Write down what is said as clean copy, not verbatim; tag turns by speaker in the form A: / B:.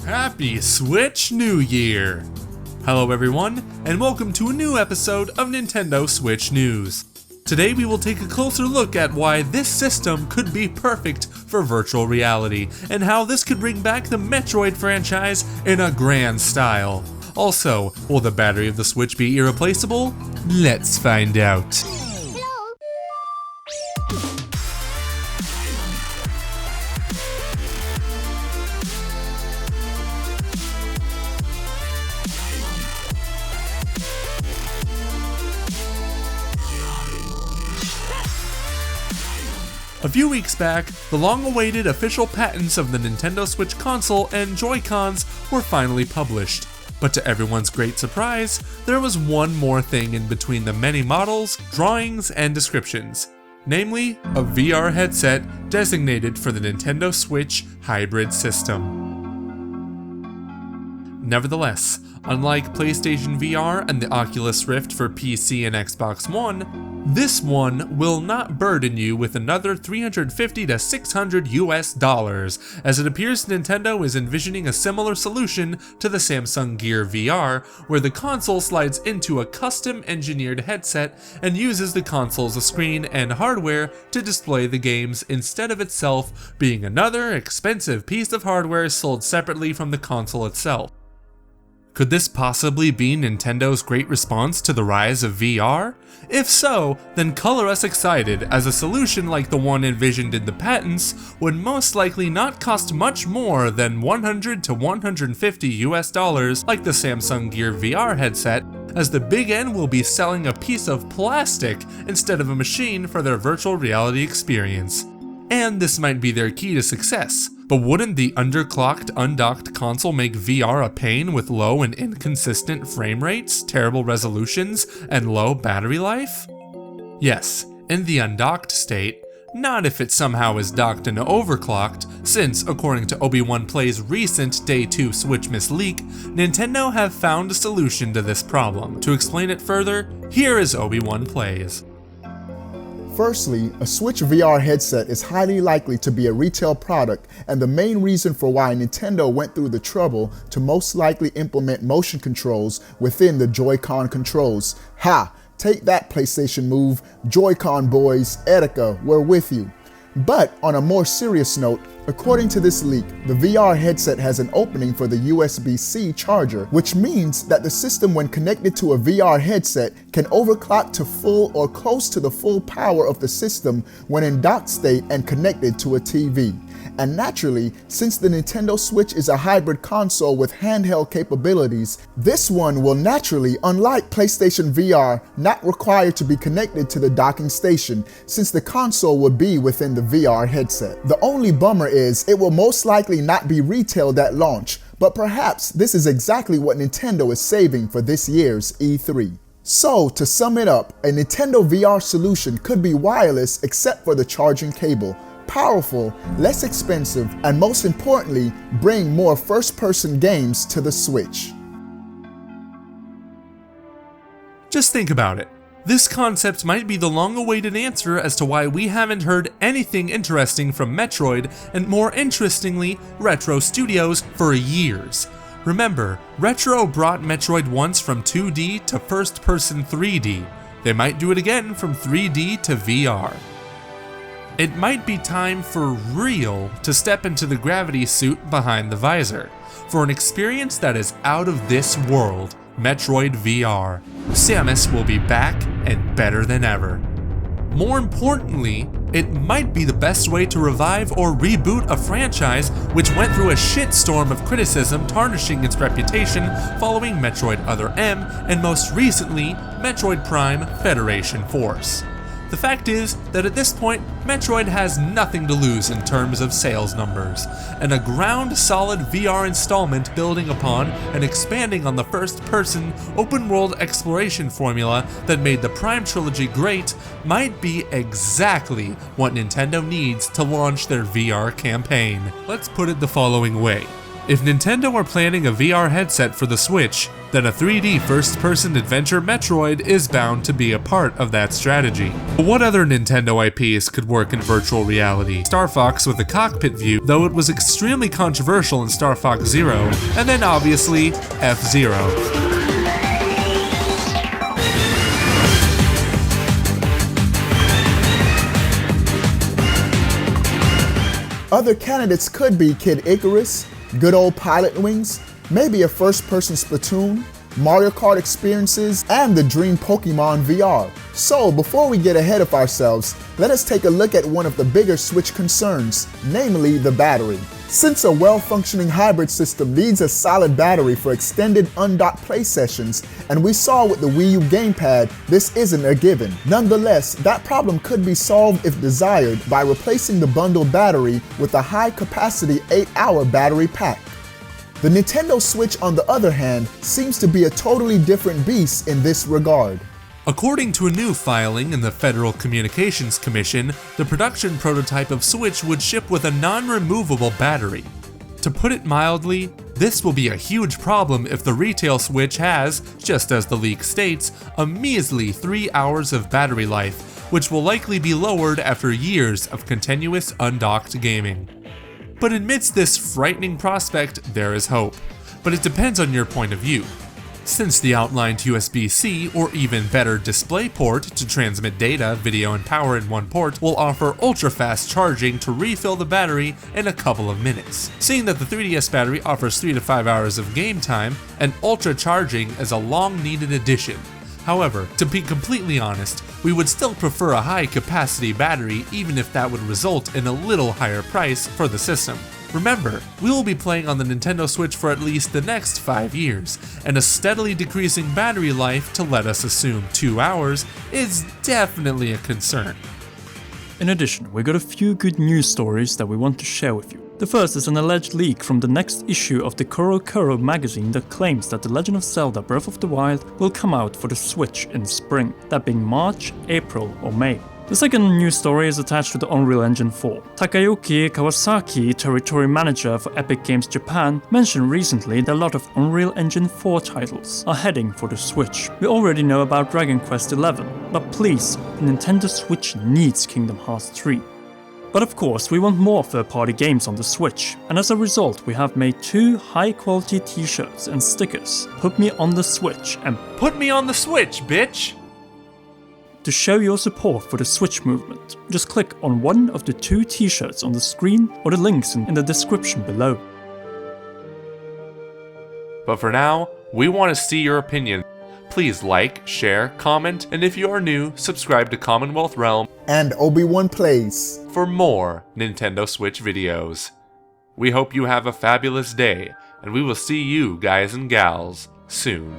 A: Happy Switch New Year! Hello everyone, and welcome to a new episode of Nintendo Switch News. Today we will take a closer look at why this system could be perfect for virtual reality, and how this could bring back the Metroid franchise in a grand style. Also, will the battery of the Switch be irreplaceable? Let's find out. A few weeks back, the long-awaited official patents of the Nintendo Switch console and Joy-Cons were finally published. But to everyone's great surprise, there was one more thing in between the many models, drawings, and descriptions. Namely, a VR headset designated for the Nintendo Switch hybrid system. Nevertheless, unlike PlayStation VR and the Oculus Rift for PC and Xbox One, this one will not burden you with another $350 to $600 as it appears Nintendo is envisioning a similar solution to the Samsung Gear VR, where the console slides into a custom engineered headset and uses the console as a screen and hardware to display the games instead of itself being another expensive piece of hardware sold separately from the console itself. Could this possibly be Nintendo's great response to the rise of VR? If so, then color us excited, as a solution like the one envisioned in the patents would most likely not cost much more than $100 to $150 like the Samsung Gear VR headset, as the Big N will be selling a piece of plastic instead of a machine for their virtual reality experience. And this might be their key to success. But wouldn't the underclocked, undocked console make VR a pain with low and inconsistent frame rates, terrible resolutions, and low battery life? Yes, in the undocked state, not if it somehow is docked and overclocked, since, according to Obi-Wan Play's recent Day 2 Switch Miss leak, Nintendo have found a solution to this problem. To explain it further, here is Obi-Wan Plays.
B: Firstly, a Switch VR headset is highly likely to be a retail product, and the main reason for why Nintendo went through the trouble to most likely implement motion controls within the Joy-Con controls. Ha! Take that, PlayStation Move, Joy-Con boys, Etika, we're with you. But on a more serious note, according to this leak, the VR headset has an opening for the USB-C charger, which means that the system, when connected to a VR headset, can overclock to full or close to the full power of the system when in docked state and connected to a TV. And naturally, since the Nintendo Switch is a hybrid console with handheld capabilities, this one will naturally, unlike PlayStation VR, not require to be connected to the docking station, since the console would be within the VR headset. The only bummer is it will most likely not be retailed at launch, but perhaps this is exactly what Nintendo is saving for this year's E3. So, to sum it up, a Nintendo VR solution could be wireless except for the charging cable, powerful, less expensive, and most importantly, bring more first-person games to the Switch.
A: Just think about it. This concept might be the long-awaited answer as to why we haven't heard anything interesting from Metroid, and more interestingly, Retro Studios, for years. Remember, Retro brought Metroid once from 2D to first-person 3D. They might do it again from 3D to VR. It might be time for real to step into the gravity suit behind the visor, for an experience that is out of this world, Metroid VR. Samus will be back and better than ever. More importantly, it might be the best way to revive or reboot a franchise which went through a shitstorm of criticism tarnishing its reputation following Metroid Other M and most recently, Metroid Prime Federation Force. The fact is that at this point, Metroid has nothing to lose in terms of sales numbers, and a ground-solid VR installment building upon and expanding on the first-person, open-world exploration formula that made the Prime trilogy great might be exactly what Nintendo needs to launch their VR campaign. Let's put it the following way. If Nintendo are planning a VR headset for the Switch, then a 3D first-person adventure Metroid is bound to be a part of that strategy. But what other Nintendo IPs could work in virtual reality? Star Fox with a cockpit view, though it was extremely controversial in Star Fox Zero, and then obviously F-Zero.
B: Other candidates could be Kid Icarus, good old Pilot Wings, maybe a first-person Splatoon, Mario Kart experiences, and the dream Pokemon VR. So before we get ahead of ourselves, let us take a look at one of the bigger Switch concerns, namely the battery. Since a well-functioning hybrid system needs a solid battery for extended undocked play sessions, and we saw with the Wii U gamepad, this isn't a given. Nonetheless, that problem could be solved if desired by replacing the bundled battery with a high-capacity 8-hour battery pack. The Nintendo Switch, on the other hand, seems to be a totally different beast in this regard.
A: According to a new filing in the Federal Communications Commission, the production prototype of Switch would ship with a non-removable battery. To put it mildly, this will be a huge problem if the retail Switch has, just as the leak states, a measly 3 hours of battery life, which will likely be lowered after years of continuous undocked gaming. But amidst this frightening prospect, there is hope. But it depends on your point of view. Since the outlined USB-C or even better DisplayPort to transmit data, video, and power in one port will offer ultra-fast charging to refill the battery in a couple of minutes. Seeing that the 3DS battery offers 3 to 5 hours of game time, and ultra charging is a long-needed addition. However, to be completely honest, we would still prefer a high-capacity battery even if that would result in a little higher price for the system. Remember, we will be playing on the Nintendo Switch for at least the next 5 years, and a steadily decreasing battery life, to let us assume 2 hours, is definitely a concern.
C: In addition, we got a few good news stories that we want to share with you. The first is an alleged leak from the next issue of the Koro magazine that claims that The Legend of Zelda Breath of the Wild will come out for the Switch in spring, that being March, April or May. The second news story is attached to the Unreal Engine 4. Takayuki Kawasaki, territory manager for Epic Games Japan, mentioned recently that a lot of Unreal Engine 4 titles are heading for the Switch. We already know about Dragon Quest XI, but please, the Nintendo Switch needs Kingdom Hearts 3. But of course, we want more third-party games on the Switch, and as a result we have made 2 high-quality t-shirts and stickers, Put Me on the Switch and
A: Put Me on the Switch, bitch!
C: To show your support for the Switch movement, just click on one of the 2 t-shirts on the screen or the links in the description below.
A: But for now, we want to see your opinion. Please like, share, comment, and if you are new, subscribe to Commonwealth Realm
B: And Obi-Wan Plays.
A: for more Nintendo Switch videos. We hope you have a fabulous day, and we will see you guys and gals soon.